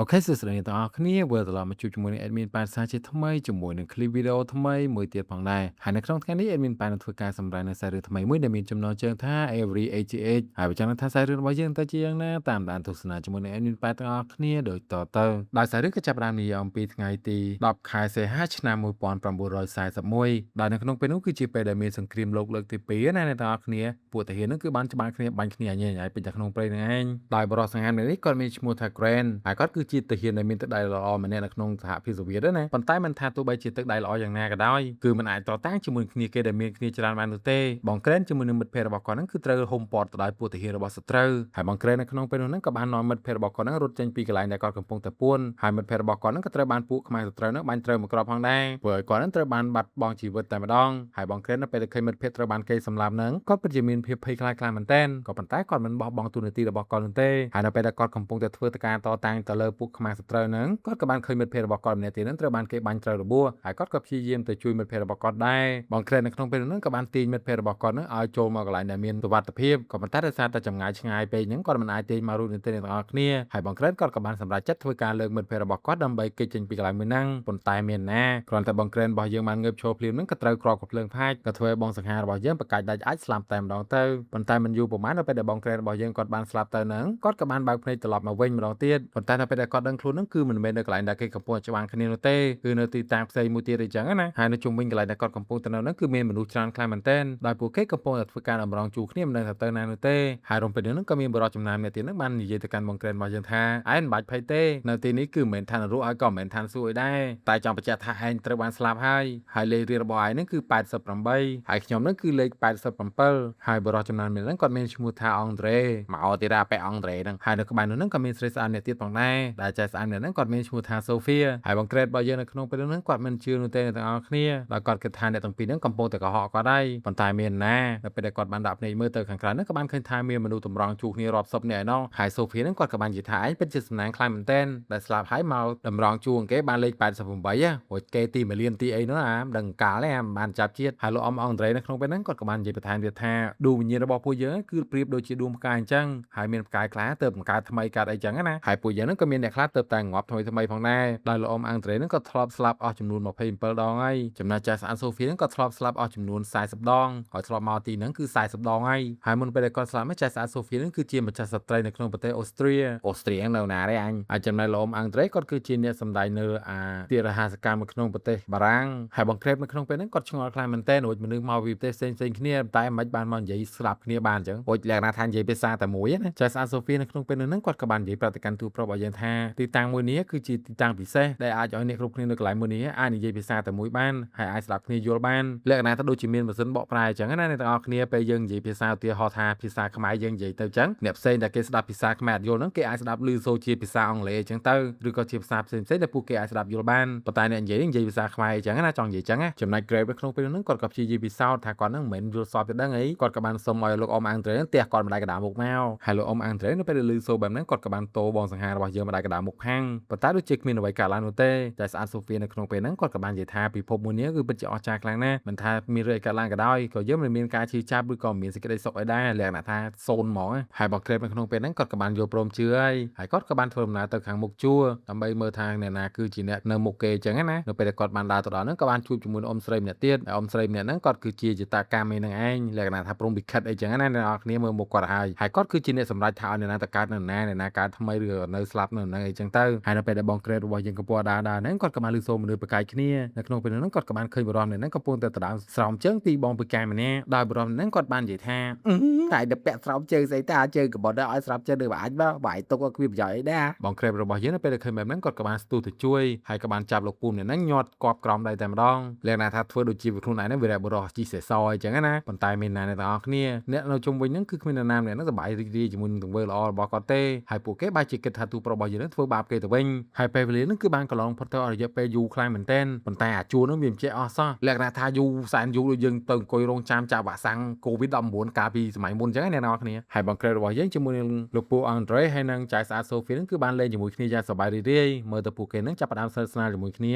អូខេសួស្តីអ្នកទាំងអស់គ្នាវិលត្រឡប់មកជួបជាមួយនឹង admin ប៉ែនសាជាថ្មីជាមួយនឹង clip video ថ្មីមួយទៀតផងដែរហើយនៅក្នុងថ្ងៃនេះ admin ប៉ែននឹងធ្វើការសម្ដែងនៅខ្សែរឿងថ្មីមួយដែលមានចំណងជើងថា Every 88ហើយបើចង់ដឹងថាខ្សែរឿងរបស់យើងទៅជាយ៉ាងណាតាមដានទស្សនាជាមួយនឹង admin ប៉ែនទាំងអស់គ្នាដូចតទៅដោយខ្សែរឿងក៏ចាប់ផ្ដើមនិយាយអំពីថ្ងៃទី10ខែសីហាឆ្នាំ1941ដែលនៅក្នុងពេលនោះគឺជាពេលដែលមានសង្គ្រាមលោកលើកទី2ណាអ្នកទាំងអស់គ្នាពួកទាហាននឹងគឺបានច្បាំងគ្នាបាញ់គ្នាញ៉ៃពេញតែក្នុងព្រៃនឹងឯងដោយបរិសុទ្ធសង្ហាមនេះគាត់មានឈ្មោះថា Grand ហើយគាត់គឺជាទាហានដែលមានទឹកដៃល្អម្នាក់នៅក្នុងសហភាពសូវៀតណាប៉ុន្តែមិនថាទោះបីជាទឹកដៃល្អយ៉ាងណាក៏ដោយគឺមិនអាចតតាំងជាមួយគ្នាគេដែលមានគ្នាច្រើនបាននោះទេបង Grand ជាមួយនឹងមិត្តភ័ក្តិរបស់គាត់នឹងគឺត្រូវហុំព័ទ្ធទៅដោយពួកទាហានរបស់សត្រូវហើយបង Grand នៅក្នុងពេលនោះនឹងក៏បាននាំមិត្តភ័ក្តិរបស់គាត់នឹងរត់ចេញពីកន្លែងដែលគាត់កំពុងតែពួនហើយមិត្តភ័ក្តិរបស់គាត់នឹងក៏ត្រូវបានពួកខ្មែរសត្រូវនឹងបាញ់ត្រូវមកគ្រាប់ផងដែរព្រោះឲ្យគាត់នឹងត្រូវបានបាត់បង់ជីវិតតែម្ដងហើយបង Grand នៅពេលដែលឃើញមិត្តភ័ក្តិត្រូវបានគេសម្លាប់នឹងគាត់ពិតជាមានភាពភ័យខ្លាចខ្លាំងមែនទែនក៏ប៉ុន្តែគាត់មិនបោះបង់ទូនាទីរបស់គាត់នោះទេហើយនៅពេលដែលគាត់កំពុងតែធ្វើការតតាំងទៅលើពួកខ្មែរសត្រូវនឹងគាត់ក៏បានឃើញមិត្តភ័ក្តិរបស់គាត់ម្នាក់ទៀតនឹងត្រូវបានគេបាញ់ត្រូវរបួសហើយគាត់ក៏ព្យាយាមទៅជួយមិត្តភ័ក្តិរបស់គាត់ដែរបង Grand នៅក្នុងពេលនោះក៏បានទាញមិត្តភ័ក្តិរបស់គាត់នឹងឲ្យចូលមកកន្លែងដែលមានសុវត្ថិភាពក៏ប៉ុន្តែដោយសារតែចម្ងាយឆ្ងាយពេកហ្នឹងគាត់មិនអាចទាញមករួចនោះទេអ្នកទាំងអស់គ្នាហើយបង Grand គាត់ក៏បានសម្រេចចិត្តធ្វើការលើកមិត្តភ័ក្តិរបស់គាត់ដើម្បីគេចចេញពីកន្លែងមួយហ្នឹងប៉ុន្តែមានណាគ្រាន់តែបង Grand របស់យើងបានងើបឈរភ្លាមហ្នឹងក៏ត្រូវគ្រាប់កំភ្លើងផាចក៏ធ្វើឲ្យបងសង្ហារបស់យើងប្រកាច់ដាច់អាចស្លាប់តែម្ដងទៅប៉ុន្តែមិនយូរប៉ុន្មាននៅពេលដែលបង Grand របស់យើងគាត់បានស្លាប់ទៅហ្នឹងគាត់ក៏បានបើកភ្នែកត្រឡប់មកវិញម្ដងទៀតប៉ុន្តែនៅពេលដែលគាត់ដឹងខ្លួនហ្នឹងគឺមិនមែននៅកន្លែងដែលគេកំពុងច្បាំងគ្នានោះទេគឺនៅទីតាំងផ្សេងមួយទៀតអញ្ចឹងណាហើយនៅជុំវិញកន្លែងដែលគាត់កំពុងទៅនៅហ្នឹងគឺមានមនុស្សច្រើនខ្លាំងមែនទែនដោយពួកគេកំពុងតែធ្វើការតម្រង់ជួរគ្នាមិនដឹងថាទៅណានោះទេហើយរំពេចហ្នឹងក៏មានបរិយាចំណានអ្នកទៀតហ្នឹងបាននិយាយទៅកាន់បង Grand របស់យើងថាឯងមិនបាច់ភ័យទេនៅទីនេះគឺមិនមែនឋាននរកហើយក៏មិនមែនឋានសួគ៌អីដែរតែចង់បញ្ជាក់ថាឯងត្រូវបានស្លាប់ហើយលេខរៀលរបស់ឯងហ្នឹងគឺ88ហើយខ្ញុំហ្នឹងគឺលេខ87ហើយបរិយាចំណានម្នាក់ហ្នឹងគាត់មានឈ្មោះថាអង់ដ្រេមកទៀតអាប៉ែអង់ដ្រេហ្នឹងហើយនៅក្បែរនោះហ្នឹងក៏មានស្រីស្អាតអ្នកទៀតផងដែរដែលចែស្អាតម្នាក់ហ្នឹងគាត់មានឈ្មោះថាសូហ្វីហើយបង Grand របស់យើងនៅក្នុងពេលហ្នឹងគាត់មិនជឿនោះទេទាំងអស់គ្នាដោយគាត់គិតថាអ្នកទាំងពីរហ្នឹងកំពុងតែកុហកគាត់ហើយប៉ុន្តែមានណានៅពេលដែលគាត់បានដាក់ភ្នែកមើលទៅខាងក្រៅហ្នឹងក៏បានឃើញថាមានមនុស្សតម្រង់ជួរគ្នារាប់សិបនាក់ឯណោះហើយសូហ្វីហ្នឹងគាត់ក៏បាននិយាយថាឯងពិតជាសំណាងខ្លាំងមែនទែនដែលស្លាប់ហើយមកតម្រង់ជួរគេបានលេខ88រួចគេទី1លានទីអីនោះអាមិនដឹងកាលទេអាមិនបានចាប់ជាតិហើយលោកអ៊ំអង់ដ្រេនៅក្នុងពេលហ្នឹងគាត់ក៏បាននិយាយបន្ថែមទៀតថាដួងវិញ្ញាណរបស់ពួកយើងគឺប្រៀបដូចជាដួងផ្កាយអញ្ចឹងហើយមានផ្កាយខ្លះទៅបង្កើតថ្មីកើតអីចឹងណាហើយពួកយើងហ្នឹងក៏មានអ្នកខ្លះទៅតែងាប់ថ្មីផងដែរដោយលោកអ៊ំអង់ដ្រេហ្នឹងក៏ធ្លាប់ស្លាប់អស់ចំនួន27ដងហើយចំណែកចាស់ស្អាតសូហ្វីហ្នឹងក៏ធ្លាប់ស្លាប់អស់ចំនួន40ដងហើយធ្លាប់មកទីហ្នឹងគឺ40ដងហើយមុនពេលដែលគាត់ស្លាប់ចាស់ស្អាតសូហ្វីហ្នឹងគឺជាម្ចាស់ស្ត្រីនៅក្នុងប្រទេសអូស្ត្រានៅណាទេអញហើយចំណែកលោកអ៊ំអង់ដ្រេគាត់គឺជាអ្នកសម្ដែងនៅទារហាសកម្មនៅក្នុងប្រទេសបារាំងហើយបង្ក្រេបនៅក្នុងពេលហ្នឹងគាត់ឆ្ងល់ខ្លាំងមែនទែនរួចមនុស្សមកពីប្រទេសផ្សេងគ្នាតែមិនបានមកនិយាយស្លាប់គ្នាបានអញ្ចឹងរួចលក្ខណៈថានិយាយភាសាតែមួយណាចាស់ស្អាតសូហ្វីនៅក្នុងពេលហ្នឹងគាត់ក៏បាននិយាយប្រាប់ទៅកាន់ទូប្រុសរបស់យើងថាទីតាំងមួយនេះគឺជាទីតាំងពិសេសដែលអាចឲ្យអ្នកគ្រប់គ្នានៅកន្លែងមួយនេះអាចនិយាយភាសាតែមួយបានហើយអាចស្ដាប់គ្នាយល់បានលក្ខណៈទៅដូចជាមានម៉ាស៊ីនបកប្រែអញ្ចឹងណាអ្នកទាំងអស់គ្នាពេលយើងនិយាយភាសាឧទាហរណ៍ថាភាសាខ្មែរយើងនិយាយទៅអញ្ចឹងអ្នកផ្សេងដែលគេស្ដាប់ភាសាខ្មែរអត់យល់ហ្នឹងគេអាចស្ដាប់ឮសូរជាភាសាអង់គ្លេសអញ្ចឹងទៅឬក៏ជាភាសាផ្សេងដែលពួកគេអាចស្ដាប់យល់បានប៉ុន្តែអ្នកនិយាយភាសាខ្មែរអញ្ចឹងណាចង់និយាយអញ្ចឹងណាចំណែក Grave នៅក្នុងពេលហ្នឹងគាត់ក៏ព្យាយាមពិសោធន៍ថាគាត់ហ្នឹងមិនមែនយល់សពទេដឹងអីគាត់ក៏បានសុំឲ្យលោកអ៊ំអាំងត្រេហ្នឹងទះគាត់ម្ដាយកណ្ដាលមុខមកហើយលោកអ៊ំអាំងត្រេនៅពេលដែលឮសូរបែបហ្នឹងគាត់ក៏បានតោបងសង្ហារបស់យើងម្ដាយកណ្ដាលមុខខាងប៉ុន្តែដូចជាគ្មានអ្វីកើតឡើងនោះទេតែស្អាតសូហ្វីនៅក្នុងពេលហ្នឹងគាត់ក៏បាននិយាយថាពិភពមួយនេះគឺពិតជាអស្ចារ្យខ្លាំងណាស់មិនថាមានរឿងអីកើតឡើងក៏ដោយក៏យើងមិនមានការឈឺចាប់ឬក៏មានសេចក្តីសុខអីដែរលក្ខណៈថាសូន្យហ្មងហើយបង Grave នៅក្នុងពេលហ្នឹងគាត់ក៏បានយល់ព្រមជឿហើយគាត់ក៏បានធ្វើដំណើរទៅខាងមុខជួរដើម្បីមើលថាអ្នកណាគឺជាអ្នកនៅមុខគេអញ្ចឹងណានៅពេលដែលគាត់បានដើរទៅដល់ហ្នឹងក៏បានជួបជាមួយនឹងអ៊ំស្រីម្នាក់ទៀតហើយអ៊ំស្រីម្នាក់ហ្នឹងគាត់គឺជាយតាកាមេនឹងឯងលក្ខណៈថាព្រមវិខិតអីចឹងណាអ្នកនរគ្នាមើលមុខគាត់ហើយគាត់គឺជាអ្នកសម្រេចថាឲ្យអ្នកណាទៅកើតនៅណាអ្នកណាកើតថ្មីឬនៅស្លាប់នៅហ្នឹងអីចឹងទៅហើយនៅពេលដែលបង Grade របស់យើងកំពុងដើរហ្នឹងគាត់ក៏បានឮសូរមនុស្សប្រកែកគ្នានៅក្នុងពេលហ្នឹងគាត់ក៏បានឃើញបរិមម្នាក់ហ្នឹងកំពុងតែដណ្ដើមស្រោមជើងពីបងប្រកែកម្នាក់ដោយបរិមម្នាក់ហ្នឹងគាត់បាននិយាយថាតែទៅពាក់ស្រោមជើងស្អីតាជើងកបត់ឲ្យស្រោមជើងទៅបាច់បាយទុកឲ្យគ្មានប្រយោជន៍អីដែរបង Grade របស់យើងនៅពេលដែលឃើញបែបហ្នឹងគាត់ក៏បានស្ទុះទៅជួយហើយក៏បានចាប់លោកពូម្នាក់ហ្នឹងញាត់គប់ក្រោមដៃតែម្ដងលក្ខណៈថាធ្វើដូចជាខ្លួនឯងហ្នឹងវីរៈបុរសជីសេសអញ្ចឹងណាប៉ុន្តែមានណាអ្នកទាំងអស់គ្នាអ្នកនៅជុំវិញហ្នឹងគឺគ្មាននរណាម្នាក់ហ្នឹងសប្បាយរីករាយជាមួយនឹងទង្វើល្អរបស់គាត់ទេហើយពួកគេបែរជាគិតថាទូប្រុសរបស់យើងហ្នឹងធ្វើបាបគេទៅវិញហើយពេលវេលាហ្នឹងគឺបានកន្លងផុតទៅអស់រយៈពេលយូរខ្លាំងមែនទែនប៉ុន្តែអាជួរហ្នឹងវាមិនចេះអស់សោះលក្ខណៈថាយូរសែនយូរដូចយើងទៅអង្គុយរងចាំចាក់វ៉ាក់សាំង COVID-19 កាលពីសម័យមុនអញ្ចឹងអ្នកនរគ្នាហើយបង្ក្រេតរបស់យើងជាមួយនឹងលោកពូអង់ដ្រេហើយនឹងចៅស្អាតសូហ្វីហ្នឹងគឺបានលេងជាមួយគ្នាយ៉ាងសប្បាយរីករាយមើលទៅពួកគេហ្នឹងចាប់ផ្ដើមស្និទ្ធស្នាលជាមួយគ្នា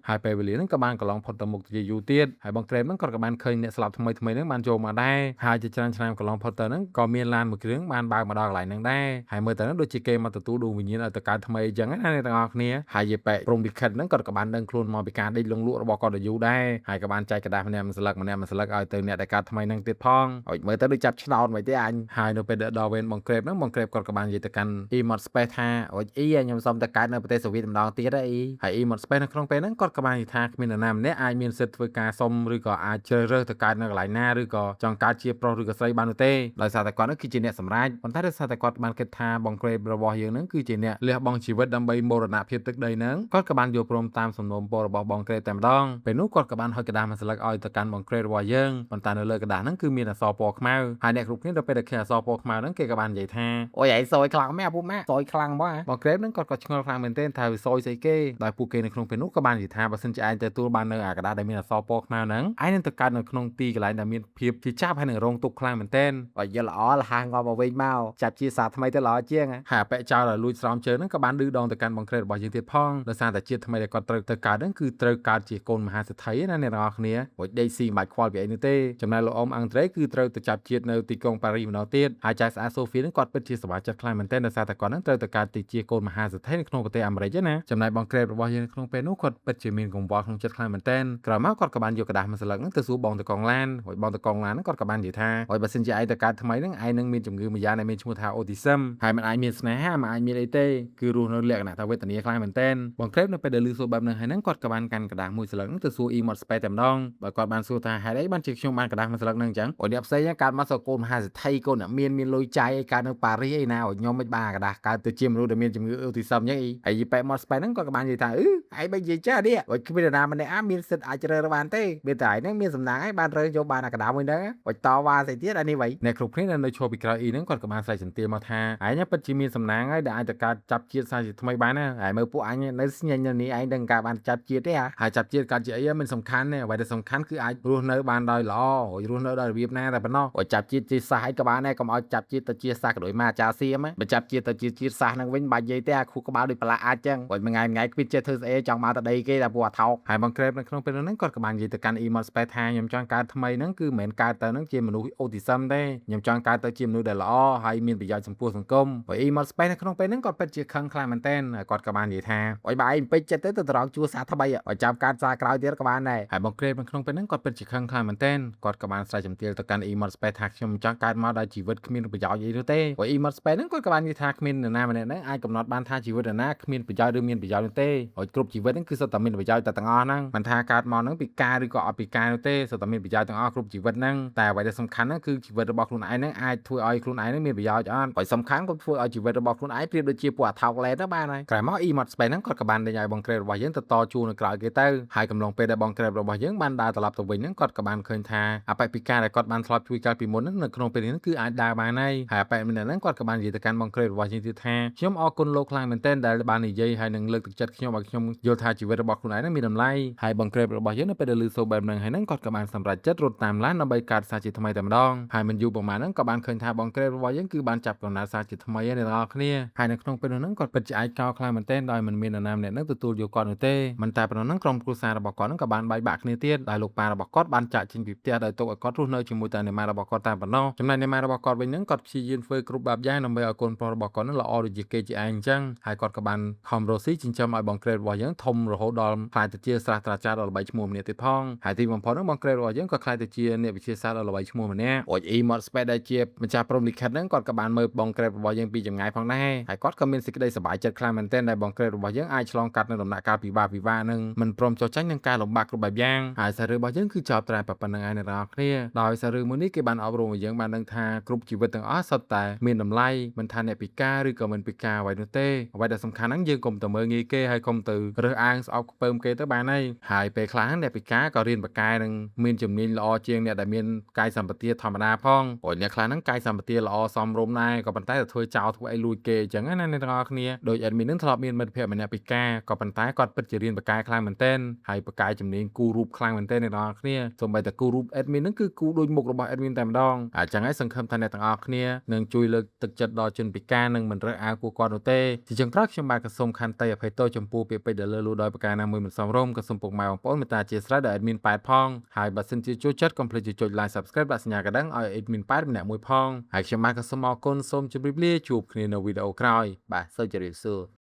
ហើយពេលវេលាហ្នឹងក៏បានកន្លងផុតទៅមុខជាយូរទៀតហើយបង្ក្រេតហ្នឹងគាត់ក៏បានឃើញអ្នកស្លាប់ថ្មីហ្នឹងបានចូលមកដែរហើយជាច្រើនឆ្នាំកន្លងផុតទៅហ្នឹងក៏មានឡានមួយគ្រឿងបានបើកមកដល់កន្លែងហ្នឹងដែរហើយមើលទៅហ្នឹងដូចជាគេមកទទួលដួងវិញ្ញាណឲ្យទៅកើត ការថ្មីអញ្ចឹងណាអ្នកទាំងអស់គ្នាហើយយាយប៉ែកព្រំវិខិតហ្នឹងគាត់ក៏បានដឹងខ្លួនមកពីការដេកលងលក់របស់គាត់ទៅយូរដែរហើយក៏បានចែកกระดาษម្នាក់មួយស្លឹកឲ្យទៅអ្នកដែលកើតថ្មីហ្នឹងទៀតផងឲ្យមើលទៅដូចចាប់ឆ្នោតមិនទេអញហើយនៅពេលដល់វេនបងក្រេបហ្នឹងបងក្រេបគាត់ក៏បាននិយាយទៅកាន់ E-mod Space ថាអូយអ៊ីខ្ញុំសុំទៅកើតនៅប្រទេសសូវៀតម្ដងទៀតហើយហើយ E-mod Space នៅក្នុងពេលហ្នឹងគាត់ក៏បាននិយាយថាគ្មាននរណាម្នាក់អាចមានសិទ្ធិធ្វើការសុំឬក៏អាចជ្រើសរើសទៅកើតនៅកន្លែងណាឬក៏ចង់កើតជាប្រុសឬក៏ស្រីបាននោះទេដោយសារតែគាត់ហ្នឹងគឺជាអ្នកសម្រេចប៉ុន្តែដោយសារតែគាត់បានគិតថាបងក្រេបរបស់យើងហ្នឹងគឺជាអ្នកលះបង់ជីវិតដើម្បីមរណភាពទឹកដីហ្នឹងគាត់ក៏បានយល់ព្រមតាមសំណូមពររបស់បងក្រេបតែម្ដងពេលនោះគាត់ក៏បានហុចกระดาษមួយស្លឹកឲ្យទៅកាន់បងក្រេបរបស់យើងប៉ុន្តែនៅលើกระดาษហ្នឹងគឺមានអក្សរពណ៌ខ្មៅហើយអ្នកគ្រប់គ្នាដល់ពេលដែលឃើញអក្សរពណ៌ខ្មៅហ្នឹងគេក៏បាននិយាយថាអូយឯងសយខ្លាំងមែនពុកម៉ាក់សយខ្លាំងមកបងក្រេបហ្នឹងគាត់ក៏ឆ្ងល់ខ្លាំងមែនទែនថាវាសយស្អីគេដោយពួកគេនៅក្នុងពេលនោះក៏បាននិយាយថាបើសិនជាឯងទទួលបាននៅអាกระดาษដែលមានអក្សរពណ៌ខ្មៅហ្នឹងឯងនឹងទៅកើតនៅក្នុងទីកន្លែងដែលមានភាពជាចាប់ហើយនឹងរងទុក្ខខ្លាំងមែនទែនបើយល់ល្អលះងាប់មកវិញមកចាប់ជាសាថ្មីទៅល្អជាងហើយប៉ែចោលឲ្យលួចស្រោមជើងហ្នឹងក៏បានឌឺដងទៅកាន់បងក្រេបរបស់យើងទៀតផងដោយសារតែជាតិថ្មីដែលគាត់ត្រូវទៅកើតហ្នឹងគឺត្រូវកើតជាកូនមហាសេដ្ឋីណាអ្នកនរគ្នារួចដេកស៊ីមិនបាច់ខ្វល់ពីអីនោះទេចំណែកលោកអ៊ំអង់ដ្រេគឺត្រូវទៅចាប់ជាតិនៅទីក្រុងប៉ារីសម្ដងទៀតហើយចៅស្អាតសូហ្វីហ្នឹងគាត់ពិតជាសប្បាយចិត្តខ្លាំងមែនទែនដោយសារតែគាត់ហ្នឹងត្រូវទៅកើតទីជាកូនមហាសេដ្ឋីនៅក្នុងប្រទេសអាមេរិកណាចំណែកបងក្រេបរបស់យើងក្នុងពេលនោះគាត់ពិតជាមានកង្វល់ក្នុងចិត្តខ្លាំងមែនទែនក្រោយមកគាត់ក៏បានយកกระดาษមួយស្លឹកហ្នឹងទៅសួរបងតកងឡានហើយបងតកងឡានហ្នឹងគាត់ក៏បាននិយាយថាហើយបើសិនជាឯងទៅកើតថ្មីហ្នឹងឯងនឹងមានជំងឺមួយយ៉ាងដែលមានឈ្មោះថាអូទីសឹមហើយមិនអាចមានស្នេហាមិនអាចមានអីទេគឺរស់នៅលក្ខណៈថាវេទនាខ្លាំងមែនទែនបងក្រេបនៅពេលដែលឮសួរបែបហ្នឹងហើយហ្នឹងគាត់ក៏បានកាន់กระดาษមួយស្លឹកហ្នឹងទៅសួរ E-mod Space តែម្ដងបើគាត់បានសួរថាហេតុអីបានជាខ្ញុំបានកระดาษមួយស្លឹកហ្នឹងអញ្ចឹងអូអ្នកផ្សេងកើតមកសកូនមហាសេដ្ឋីកូនអ្នកមានលុយចាយឯកើតនៅប៉ារីសឯណាឲ្យខ្ញុំមិនបានកระดาษកើតទៅជាមនុស្សដែលមានជំងឺអូទីសឹមអញ្ចឹងហើយយីប៉ែ Mod Space ហ្នឹងគាត់ក៏បាននិយាយថាឯងបើនិយាយចានេះអូគ្មាននរណាម្នាក់មានសិទ្ធអាចជ្រើសរើសបានទេមានតែឯងហ្នឹងមានសំណាងឯងបានរើសយកបានអាកណ្ដាលមួយហ្នឹងអូតវ៉ាស្អីទៀតអានេះវិញអ្នកគ្រប់គ្នានៅឈរពីក្រោយអ៊ីហ្នឹងគាត់ក៏បានស្រែកចន្ទាមកថាឯងពិតជាមានសំណាងហើយដែលអាចទៅកើតចាប់ជាតិសាជាថ្មីបានណាហើយមើលពួកអញនៅស្ញញនេះឯងដឹងការបានចាប់ជាតិទេហើយចាប់ជាតិកើតជាអីមិនសំខាន់ទេអ្វីដែលសំខាន់គឺអាចរស់នៅបានដោយល្អរស់នៅដោយរបៀបណាតែប៉ុណ្ណោះអូចាប់ជាតិជាសាសក៏បានដែរកុំឲ្យចាប់ជាតិទៅជាសាសក៏ដូចមកអាចារ្យសៀមបើចាប់ជាតិទៅជាជាតិសាសហ្នឹងវិញបាច់និយាយទេអាខួរក្បាលដូចប្រឡាក់អាចចឹងអូមួយថ្ងៃគ្មានចេះធ្វើស្អីចង់មកទៅដីគេតែពួកអាថោកហើយបងក្រេបនៅក្នុងពេលហ្នឹងគាត់ក៏បាននិយាយទៅកាន់ E-mod Space ថាខ្ញុំចង់កើតថ្មីហ្នឹងគឺមិនមែនកើតទៅហ្នឹងជាមនុស្សអូទីសឹមទេខ្ញុំចង់កើតទៅជាមនុស្សដែលល្អហើយមានប្រយោជន៍ចំពោះសង្គមហើយ E-mod Space នៅក្នុងពេលហ្នឹងគាត់ពិតជាខឹងខ្លាំងមែនទែនគាត់ក៏បាននិយាយថាអុយបើឯងពេចចិត្តទៅត្រង់ជួសាថ្មីឲ្យចាំកើតសារក្រោយទៀតក៏បានដែរហើយបងក្រេបនៅក្នុងពេលហ្នឹងគាត់ពិតជាខឹងខ្លាំងមែនទែនគាត់ក៏បានស្រែកជំទាវទៅកាន់ E-mod Space ថាខ្ញុំចង់កើតមកដោយជីវិតគ្មានប្រយោជន៍អីនោះទេហើយ E-mod Space ហ្នឹងគាត់ក៏បាននិយាយថាគ្មាននរណាម្នាក់ហ្នឹងអាចកំណត់បានថាជីវិតនរណាគ្មានប្រយោជន៍ឬមានប្រយោជន៍នោះទេហើយគ្រប់ជីវិតហ្នឹងគឺសុទ្ធតែមានប្រយោជន៍តែទាំងអស់ហ្នឹងមិនថាកើតមកហ្នឹងពីការឬក៏អត់ពីការនោះទេសុទ្ធតែមានប្រយោជន៍ទាំងអស់គ្រប់ជីវិតហ្នឹងតែអ្វីដែលសំខាន់ហ្នឹងគឺជីវិតរបស់ខ្លួនឯងហ្នឹងអាចធ្វើឲ្យខ្លួនឯងហ្នឹងមានប្រយោជន៍អត់ហើយសំខាន់ក៏ធ្វើឲ្យជីវិតរបស់ខ្លួនឯងប្រៀបដូចជាពួកអាថោកឡេតទៅបានហើយក្រោយមក E-mod Space ហ្នឹងគាត់ក៏បានដេញឲ្យបងក្រេបរបស់យើងទៅតជួនៅក្រៅគេទៅហើយកំឡុងពេលដែលបងក្រេបរបស់យើងបានដើរត្រឡប់ទៅវិញហ្នឹងគាត់ក៏បានឃើញថាអបិពិការដែលគាត់បានធ្លាប់ជួយកាលពីមុនហ្នឹងនៅក្នុងពេលនេះគឺអាចដើរបានហើយហើយអបិម្នាក់ហ្នឹងគាត់ក៏បាននិយាយទៅកាន់បងក្រេបរបស់យើងទៀតថាខ្ញុំអរគុណលោកខ្លាំងមែនទែនដែលបាននិយាយហើយនឹងលើកទឹកចិត្តខ្ញុំឲ្យខ្ញុំយល់ថាជីវិតរបស់ខ្លួនឯងហ្នឹងមានតម្លៃហើយបងក្រេបរបស់យើងនៅពេលដែលឮសូរបែបហ្នឹងហើយហ្នឹងគាត់ក៏បានសម្រេចចិត្តរត់តាមឡានដើម្បីកើតសារជាថ្មីតែម្ដងហើយមិនយូរប៉ុន្មានហ្នឹងក៏បានឃើញថាបងក្រេបរបស់យើងគឺបានចាប់កំណើតសារជាថ្មីហើយអ្នកនរគ្នាហើយនៅក្នុងពេលនោះហ្នឹងគាត់ពិតជាអាចកោខ្លាំងមែនទែនដោយមិនមាននរណាម្នាក់ហ្នឹងទទួលយកគាត់នោះទេមិនតែប៉ុណ្ណោះហ្នឹងក្រុមគ្រួសាររបស់គាត់ហ្នឹងក៏បានបែកបាក់គ្នាទៀតដោយលោកប៉ារបស់គាត់បានចាក់ចេញពីផ្ទះដោយទុកឲ្យគាត់រស់នៅជាមួយតែអ្នកម៉ែរបស់គាត់តែប៉ុណ្ណោះចំណែកអ្នកម៉ែរបស់គាត់វិញហ្នឹងគាត់ព្យាយាមធ្វើគ្រប់បែបយ៉ាងដើម្បីឲ្យកូនប្រុសរបស់គាត់ហ្នឹងល្អដូចជាគេជាឯងអញ្ចឹងហើយគាត់ក៏បានខំរស់ស៊ីចិញ្ចឹមឲ្យបងក្រេបរបស់យើងធំរហូតដល់ខ្លាយទៅជាសាស្ត្រាចារ្យដ៏ល្បីឈ្មោះម្នាក់ទៀតផងហើយទីបំផុតហ្នឹងបងក្រេបរបស់យើងក៏ខ្លាយទៅជាអ្នកវិទ្យាសាស្ត្រដ៏ល្បីឈ្មោះម្នាក់អូច E-mod Space ដែលជាម្ចាស់ព្រំលិខិតហ្នឹងគាត់ក៏បានមើលបងក្រេបរបស់យើងពីចម្ងាយផងដែរហើយគាត់ក៏មានសេចក្តីសប្បាយចិត្តខ្លាំងមែនទែនដែលបងក្រេបរបស់យើងអាចឆ្លងកាត់នៅដំណាក់កាលពិបាកហ្នឹងមិនព្រមចោះចាញ់នឹងការលំបាកគ្រប់បែបយ៉ាងហើយសាររឿងរបស់យើងគឺចប់ត្រឹមតែប៉ុណ្្នឹងឯងអ្នកនរគ្នាដោយសាររឿងមួយនេះគេបានអប់រំឲ្យយើងបានដឹងថាគ្រប់ជីវិតទាំងអស់សុទ្ធតែមានតម្លៃមិនថាអ្នកពិការឬក៏មិនពិការអ្វីនោះទេអ្វីដែលសំខាន់ហ្នឹងយើងកុំទៅមើលងាយគេហើយកុំទៅរើសអើងស្អប់ខ្ពើមគេទៅបានហើយពេលខ្លះអ្នកពិការក៏រៀនបកកែនឹងមានជំនាញល្អជាងអ្នកដែលមានកាយសម្បទាធម្មតាផងព្រោះអ្នកខ្លះហ្នឹងកាយសម្បទាល្អសមរម្យដែរក៏ប៉ុន្តែធ្វើចោលធ្វើអីលួចគេអញ្ចឹងណាអ្នកទាំងអស់គ្នាដោយ admin នឹងធ្លាប់មានមិត្តភក្តិម្នាក់ពិការក៏ប៉ុន្តែគាត់ពិតជារៀនបកកែខ្លាំងមែនទែនហើយបកកែជំនាញគូរូបខ្លាំងមែនទែនអ្នកទាំងអស់គ្នាសូម្បីតែគូរូប admin ហ្នឹងគឺគូដូចមុខរបស់ admin តែម្ដងអញ្ចឹងហើយសង្ឃឹមថាអ្នកទាំងអស់គ្នានឹងជួយលើកទឹកចិត្តដល់ជនពិការនិងមិនរើសអើងពួកគាត់នោះទេជាចុងក្រោយខ្ញុំបាទក៏សូមខន្តីអភ័យទោសចំពោះពាក្យពេចន៍ដែលលើសលួសដោយប្រការណាមួយមិនសមរម្យក៏សូមពុកម៉ែបងប្អូនមេត្តាអធិស្ឋានដល់ admin ប៉ែតផងហើយបើសិនជាចូលចិត្តកុំភ្លេចចុច like subscribe ដាក់សញ្ញាកណ្ដឹងឲ្យ admin ប៉ែតម្នាក់មួយផងហើយខ្ញុំបាទក៏សូមអរគុណសូមជម្រាបលាជួបគ្នានៅវីដេអូក្រោយបាទសូមជម្រាបសួរ